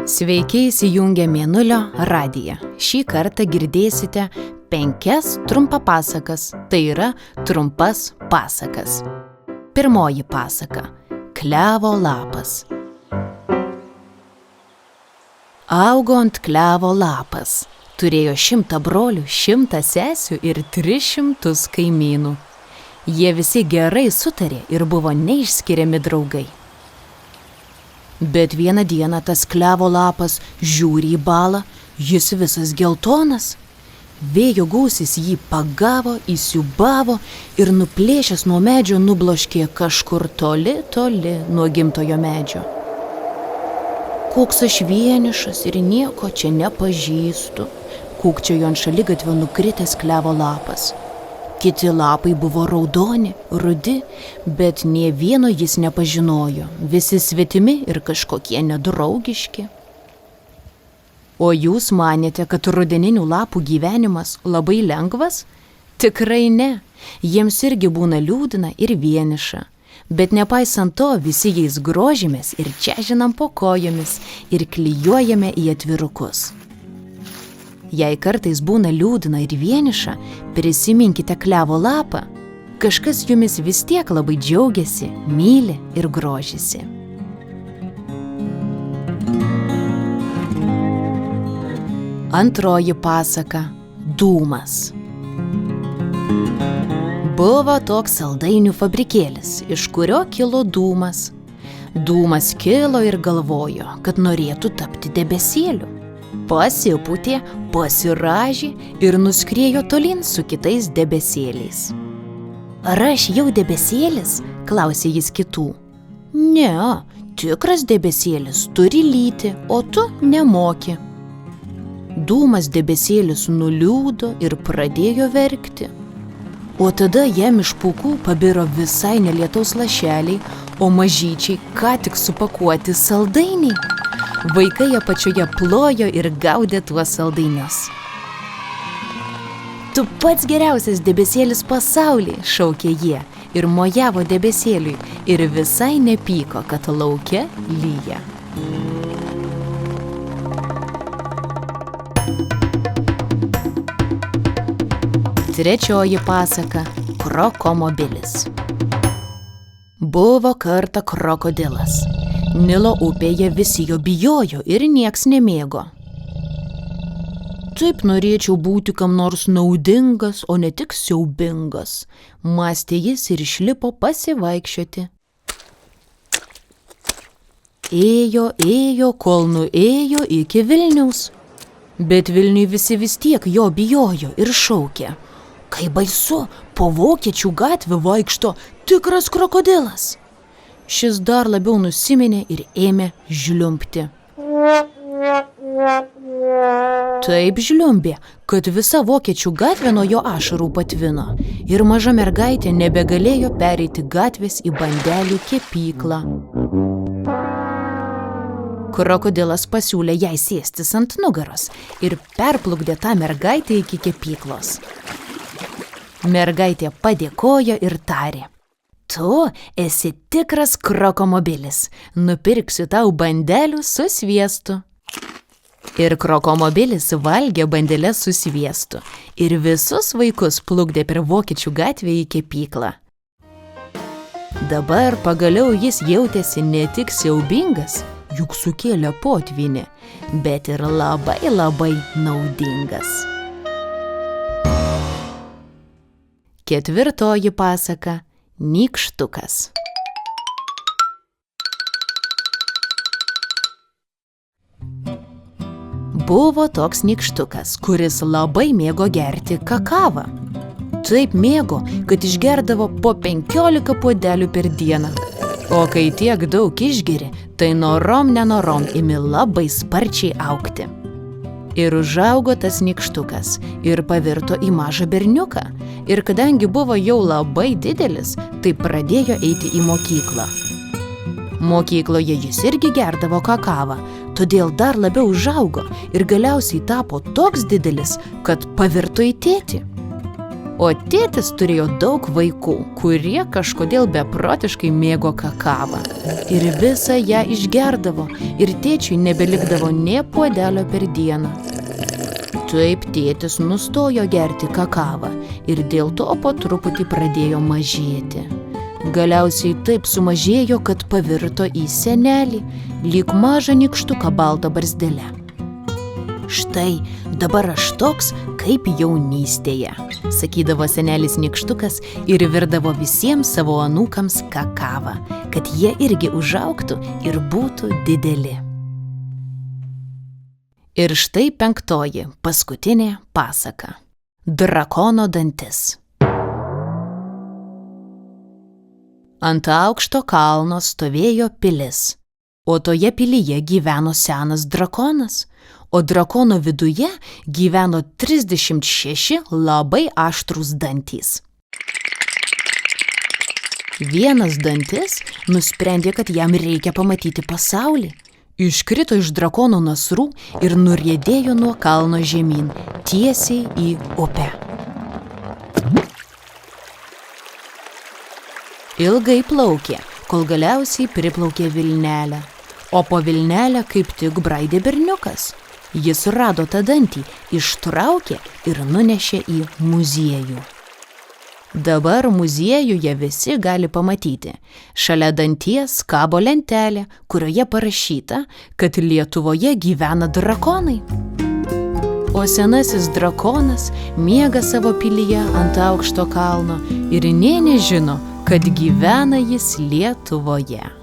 Sveiki įsijungę Mėnulio radiją. Šį kartą girdėsite 5 trumpapasakas, tai yra trumpas pasakas. Pirmoji pasaka – Klevo lapas. Augo ant klevo lapas. Turėjo 100 brolių, 100 sesių ir 300 kaimynų. Jie visi gerai sutarė ir buvo neišskiriami draugai. Bet vieną dieną tas klevo lapas žiūri į balą, jis visas geltonas. Vėjo gūsis jį pagavo, įsiūbavo ir nuplėšęs nuo medžio nubloškė kažkur toli, toli nuo gimtojo medžio. Koks aš vienišas ir nieko čia nepažįstu, kūkčiojo ant šaligatvio nukritęs klevo lapas. Kiti lapai buvo raudoni, rudi, bet nė vieno jis nepažinojo, visi svetimi ir kažkokie nedraugiški. O jūs manėte, kad rudeninių lapų gyvenimas labai lengvas? Tikrai ne, jiems irgi būna liūdna ir vieniša. Bet nepaisant to, visi jais grožimės ir čežinam po kojomis ir klijuojame į atvirukus. Jei kartais būna liūdna ir vieniša, prisiminkite klevo lapą. Kažkas jumis vis tiek labai džiaugiasi, myli ir grožisi. Antroji pasaka – Dūmas. Buvo toks saldainių fabrikėlis, iš kurio kilo dūmas. Dūmas kilo ir galvojo, kad norėtų tapti debesėliu. Pasipūtė, pasirąžė ir nuskriejo tolyn su kitais debesėliais. Ar aš jau debesėlis? Klausė jis kitų. Ne, tikras debesėlis turi lyti, o tu nemoki. Dūmas debesėlis nuliūdo ir pradėjo verkti. O tada jam iš pūkų pabiro visai ne lietaus lašeliai, o mažyčiai ką tik supakuoti saldainiai. Vaikai apačioje plojo ir gaudė tuos saldainius. Tu pats geriausias debesėlis pasaulyje, šaukė jie ir mojavo debesėliui ir visai nepyko, kad lauke lyja. Trečioji pasaka – Krokomobilis. Buvo kartą krokodilas. Nilo upėje visi jo bijojo ir nieks nemėgo. Taip norėčiau būti kam nors naudingas, o ne tik siaubingas, mąstė jis ir išlipo pasivaikščioti. Ėjo, kol nuėjo iki Vilniaus. Bet Vilniui visi vis tiek jo bijojo ir šaukė. Kai baisu, po Vokiečių gatvę vaikšto tikras krokodilas. Šis dar labiau nusiminė ir ėmė žliumbti. Taip žliumbė, kad visa Vokiečių gatvė nuo jo ašarų patvino ir maža mergaitė nebegalėjo pereiti gatvės į bandelių kepyklą. Krokodilas pasiūlė jai sėstis ant nugaros ir perplukdė tą mergaitę iki kepyklos. Mergaitė padėkojo ir tarė. Tu esi tikras krokomobilis, nupirksiu tau bandelių su sviestu. Ir krokomobilis valgė bandeles su sviestu ir visus vaikus plukdė per Vokiečių gatvę į kepyklą. Dabar pagaliau jis jautėsi ne tik siaubingas, juk sukėlė potvynį, bet ir labai naudingas. Ketvirtoji pasaka – Nykštukas. Buvo toks nykštukas, kuris labai mėgo gerti kakavą. Taip mėgo, kad išgerdavo po 15 puodelių per dieną. O kai tiek daug išgeri, tai norom nenorom imi labai sparčiai augti. Ir užaugo tas nykštukas ir pavirto į mažą berniuką. Ir kadangi buvo jau labai didelis, tai pradėjo eiti į mokyklą. Mokykloje jis irgi gerdavo kakavą, todėl dar labiau užaugo ir galiausiai tapo toks didelis, kad pavirto į tėtį. O tėtis turėjo daug vaikų, kurie kažkodėl beprotiškai mėgo kakavą. Ir visą ją išgerdavo, ir tėčiui nebelikdavo nė puodelio per dieną. Taip tėtis nustojo gerti kakavą ir dėl to po truputį pradėjo mažėti. Galiausiai taip sumažėjo, kad pavirto į senelį, lyg mažą nykštuką baltą barzdele. Štai dabar aš toks, kaip jaunystėje, sakydavo senelis nykštukas ir virdavo visiems savo anūkams kakavą, kad jie irgi užaugtų ir būtų dideli. Ir štai 5, paskutinė pasaka. Drakono dantis. Ant aukšto kalno stovėjo pilis, o toje pilyje gyveno senas drakonas, o drakono viduje gyveno 36 labai aštrūs dantys. Vienas dantis nusprendė, kad jam reikia pamatyti pasaulį. Iškrito iš drakono nasrų ir nuriedėjo nuo kalno žemyn, tiesiai į upę. Ilgai plaukė, kol galiausiai priplaukė Vilnelę, o po Vilnelę kaip tik braidė berniukas. Jis rado tą dantį, ištraukė ir nunešė į muziejų. Dabar muziejuje visi gali pamatyti. Šalia danties kabo lentelė, kurioje parašyta, kad Lietuvoje gyvena drakonai. O senasis drakonas miega savo pilyje ant aukšto kalno ir nė nežino, kad gyvena jis Lietuvoje.